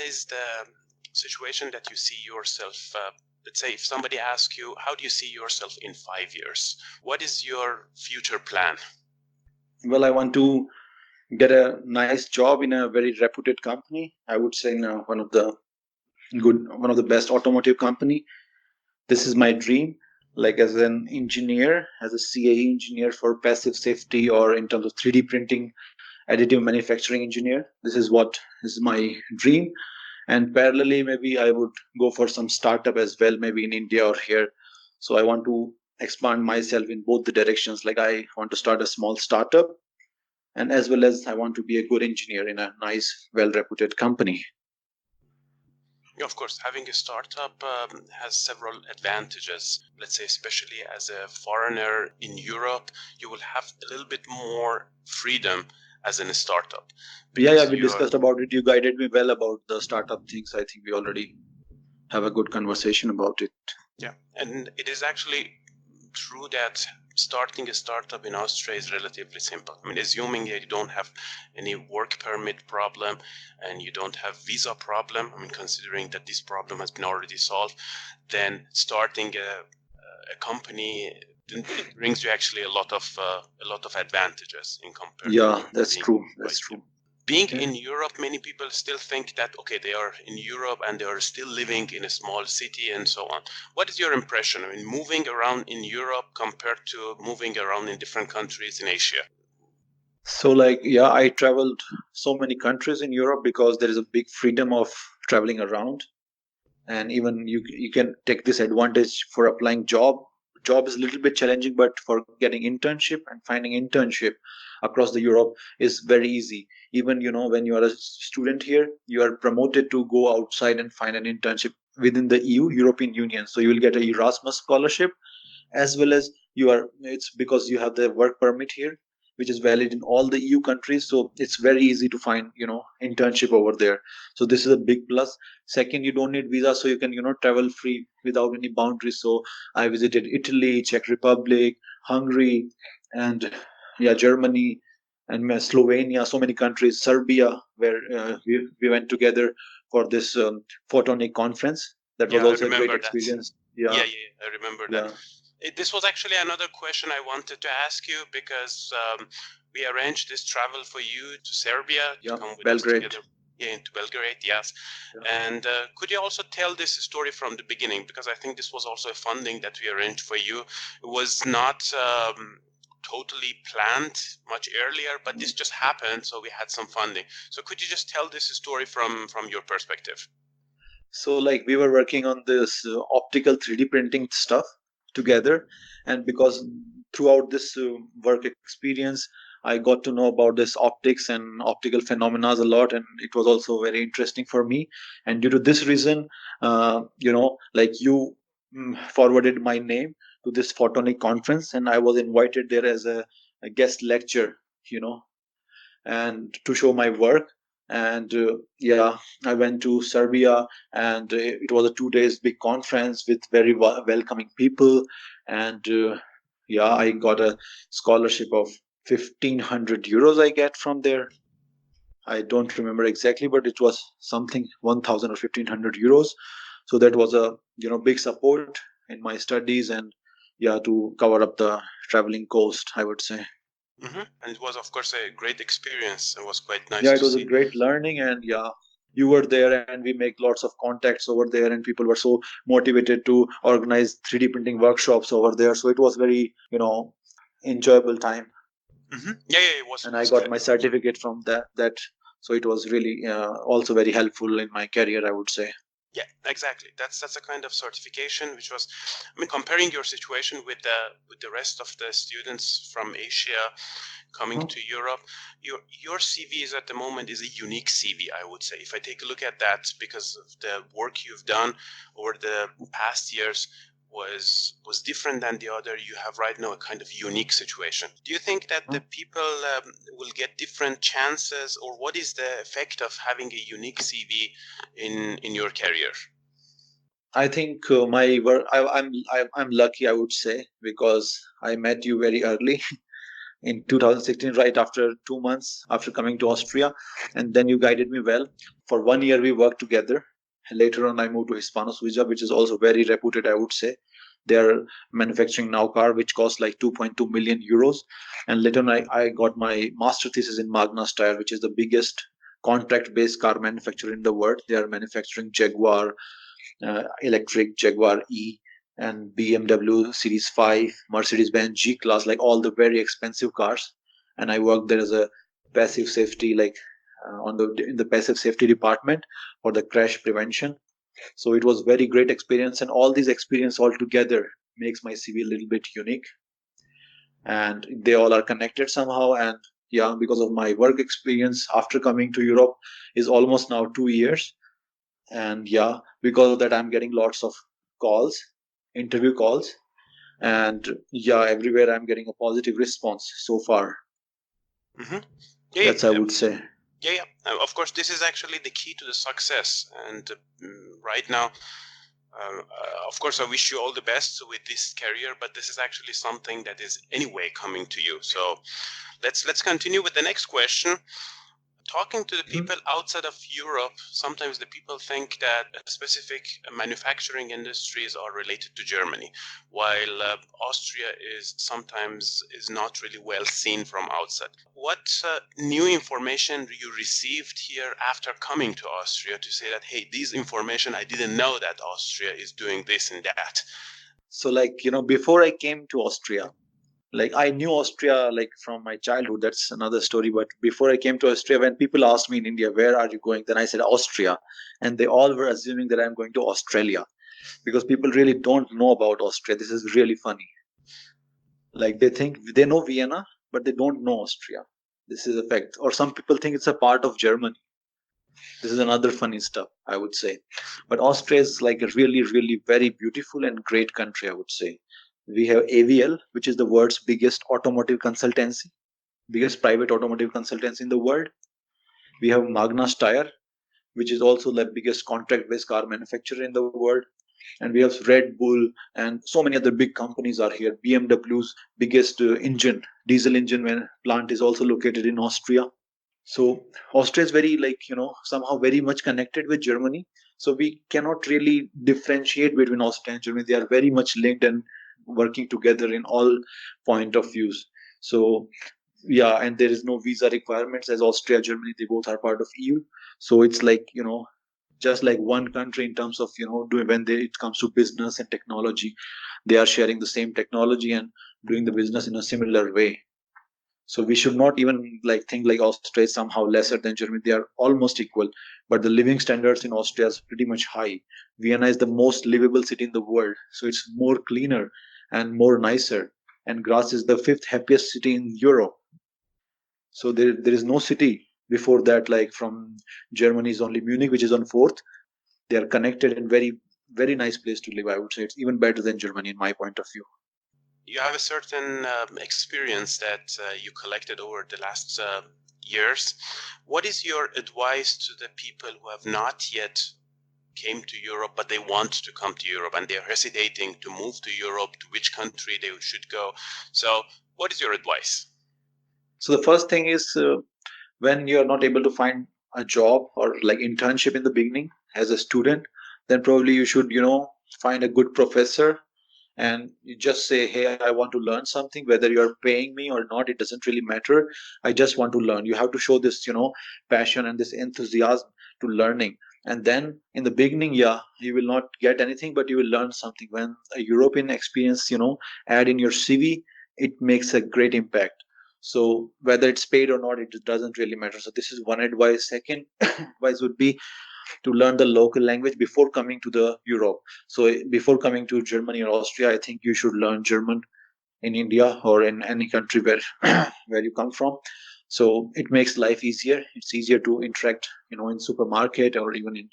is the situation that you see yourself? Let's say if somebody asks you, how do you see yourself in 5 years? What is your future plan? Well, I want to get a nice job in a very reputed company. I would say one of the best automotive company. This is my dream. Like as an engineer, as a CAE engineer for passive safety, or in terms of 3D printing, additive manufacturing engineer. This is what is my dream. And parallelly, maybe I would go for some startup as well, maybe in India or here. So I want to expand myself in both the directions. Like I want to start a small startup, and as well as I want to be a good engineer in a nice, well-reputed company. Of course, having a startup has several advantages. Let's say, especially as a foreigner in Europe, you will have a little bit more freedom as in a startup. Yeah, we discussed about it. You guided me well about the startup things. I think we already have a good conversation about it. Yeah, and it is actually true that starting a startup in Austria is relatively simple. I mean, assuming that you don't have any work permit problem and you don't have visa problem, I mean, considering that this problem has been already solved, then starting a company, it brings you actually a lot of advantages in comparison. Yeah, that's true. That's true. Being in Europe, many people still think that, okay, they are in Europe and they are still living in a small city and so on. What is your impression? I mean, moving around in Europe compared to moving around in different countries in Asia? So I traveled so many countries in Europe because there is a big freedom of traveling around. And even you can take this advantage for applying job is a little bit challenging, but for getting internship and finding internship across the Europe is very easy. Even when you are a student here, you are promoted to go outside and find an internship within the European Union. So you will get a Erasmus scholarship, as well as it's because you have the work permit here, which is valid in all the EU countries. So it's very easy to find internship over there. So this is a big plus. Second, you don't need visa, so you can travel free without any boundaries. So I visited Italy, Czech Republic, Hungary, and Germany, and Slovenia, so many countries, Serbia, where we went together for this photonic conference. That was also a great experience. Yeah, I remember that. This was actually another question I wanted to ask you, because we arranged this travel for you to Serbia to come with Belgrade. us together. Yeah, into Belgrade, yes. Yeah. And could you also tell this story from the beginning? Because I think this was also a funding that we arranged for you. It was not totally planned much earlier, but this just happened, so we had some funding. So could you just tell this story from your perspective? So we were working on this optical 3D printing stuff together, and because throughout this work experience I got to know about this optics and optical phenomena a lot, and it was also very interesting for me. And due to this reason, you forwarded my name to this photonic conference, and I was invited there as a guest lecturer, and to show my work. And I went to Serbia, and it was a 2 days big conference with very welcoming people. And I got a scholarship of 1,500 euros I get from there. I don't remember exactly, but it was something 1,000 or 1,500 euros. So that was a big support in my studies, and to cover up the traveling cost, I would say. Mm-hmm. And it was, of course, a great experience. It was quite nice. Yeah, it was a great learning, and you were there, and we make lots of contacts over there, and people were so motivated to organize 3D printing workshops over there. So it was very, enjoyable time. Mm-hmm. Yeah, it was. And I got my certificate from that. So it was really also very helpful in my career, I would say. Yeah, exactly. That's a kind of certification which was, I mean, comparing your situation with the rest of the students from Asia coming to Europe, your CV is at the moment is a unique CV, I would say. If I take a look at that, because of the work you've done over the past years was different than the other, you have right now a kind of unique situation. Do you think that the people will get different chances, or what is the effect of having a unique CV in your career? I think my work. I'm lucky, I would say, because I met you very early. in 2016, right after 2 months after coming to Austria. And then you guided me well. For 1 year, we worked together. Later on, I moved to Hispano Suiza, which is also very reputed, I would say. They are manufacturing now car, which costs like 2.2 million euros. And later on, I got my master thesis in Magna, which is the biggest contract-based car manufacturer in the world. They are manufacturing Jaguar, electric Jaguar E, and BMW Series 5, Mercedes-Benz G-Class, like all the very expensive cars. And I worked there as a passive safety, like in the passive safety department for the crash prevention. So it was very great experience, and all these experience all together makes my CV a little bit unique, and they all are connected somehow. And yeah, because of my work experience after coming to Europe is almost now 2 years, and yeah, because of that I'm getting lots of calls, interview calls, and yeah, everywhere I'm getting a positive response so far. Mm-hmm. Yeah, That's, I would say. Yeah. Of course, this is actually the key to the success. And right now, of course, I wish you all the best with this career, but this is actually something that is anyway coming to you. So let's continue with the next question. Talking to the people outside of Europe, sometimes the people think that specific manufacturing industries are related to Germany, while Austria is sometimes not really well seen from outside. What new information you received here after coming to Austria to say that, hey, this information, I didn't know that Austria is doing this and that? So like, before I came to Austria, like I knew Austria like from my childhood. That's another story. But before I came to Austria, when people asked me in India, where are you going, then I said Austria, and they all were assuming that I'm going to Australia, because people really don't know about Austria. This is really funny. Like they think they know Vienna, but they don't know Austria. This is a fact. Or some people think it's a part of Germany. This is another funny stuff, I would say. But Austria is like a really, really very beautiful and great country, I would say. We have AVL, which is the world's biggest automotive consultancy, biggest private automotive consultancy in the world. We have Magna, which is also the biggest contract-based car manufacturer in the world. And we have Red Bull, and so many other big companies are here. BMW's biggest diesel engine plant is also located in Austria. So Austria is very, like, somehow very much connected with Germany. So we cannot really differentiate between Austria and Germany. They are very much linked and working together in all point of views. So yeah, and there is no visa requirements, as Austria, Germany, they both are part of EU. So it's like, just like one country in terms of, it comes to business and technology, they are sharing the same technology and doing the business in a similar way. So we should not even like think like Austria is somehow lesser than Germany. They are almost equal, but the living standards in Austria is pretty much high. Vienna is the most livable city in the world, so it's more cleaner and more nicer. And Graz is the fifth happiest city in Europe. So there is no city before that, like from Germany is only Munich, which is on fourth. They are connected and very, very nice place to live. I would say it's even better than Germany in my point of view. You have a certain experience that you collected over the last years. What is your advice to the people who have not yet came to Europe, but they want to come to Europe and they're hesitating to move to Europe, to which country they should go? So what is your advice? So the first thing is, when you're not able to find a job or like internship in the beginning as a student, then probably you should, find a good professor, and you just say, hey, I want to learn something. Whether you're paying me or not, it doesn't really matter. I just want to learn. You have to show this, passion and this enthusiasm to learning. And then in the beginning, yeah, you will not get anything, but you will learn something. When a European experience, add in your CV, it makes a great impact. So whether it's paid or not, it doesn't really matter. So this is one advice. Second advice would be to learn the local language before coming to the Europe. So before coming to Germany or Austria, I think you should learn German in India or in any country where where you come from. So it makes life easier. It's easier to interact, in supermarket or even in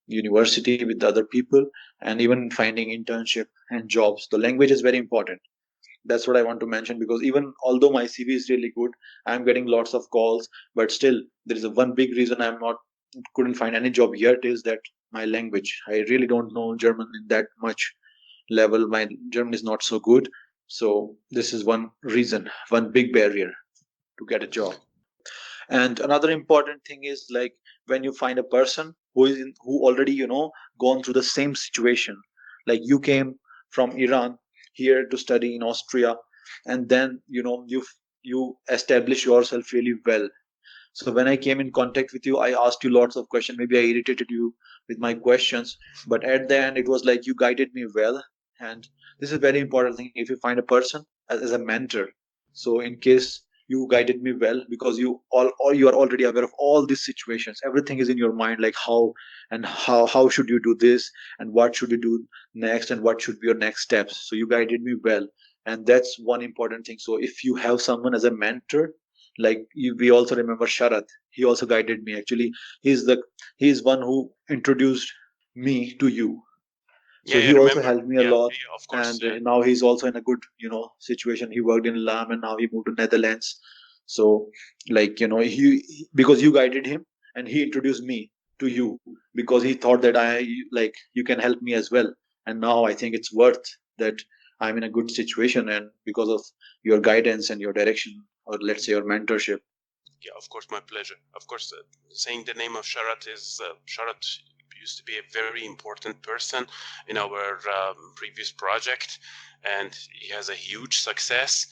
university with other people, and even finding internship and jobs. The language is very important. That's what I want to mention, because even although my CV is really good, I'm getting lots of calls, but still there is a one big reason I'm not couldn't find any job yet is that my language. I really don't know German in that much level. My German is not so good. So this is one reason, one big barrier to get a job. And another important thing is like when you find a person who already gone through the same situation, like you came from Iran here to study in Austria, and then you establish yourself really well. So when I came in contact with you, I asked you lots of questions. Maybe I irritated you with my questions, but at the end, it was like you guided me well. And this is a very important thing. If you find a person as a mentor, so in case you guided me well, because you are already aware of all these situations. Everything is in your mind, like how should you do this, and what should you do next, and what should be your next steps. So you guided me well, and that's one important thing. So if you have someone as a mentor, like we also remember Sharat, he also guided me. Actually, he's one who introduced me to you. So Yeah, he yeah, also remember. helped me a Yeah, lot. yeah, of course. And Yeah. now he's also in a good situation. He worked in LAM, and now he moved to Netherlands. So like because you guided him, and he introduced me to you, because he thought that like you can help me as well. And now I think it's worth that I'm in a good situation, and because of your guidance and your direction, or let's say your mentorship. Yeah, of course, my pleasure. Of course, saying the name of Sharat is Sharat used to be a very important person in our previous project, and he has a huge success.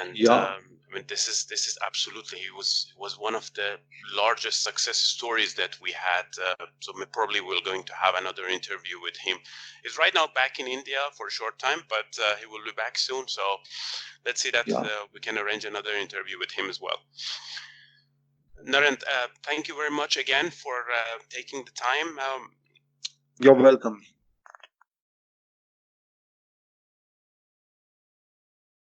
And Yeah. I mean, this is absolutely, he was one of the largest success stories that we had. So probably we're going to have another interview with him. He's right now back in India for a short time, but he will be back soon. So let's see that Yeah. we can arrange another interview with him as well. Narend, thank you very much again for taking the time. You're welcome.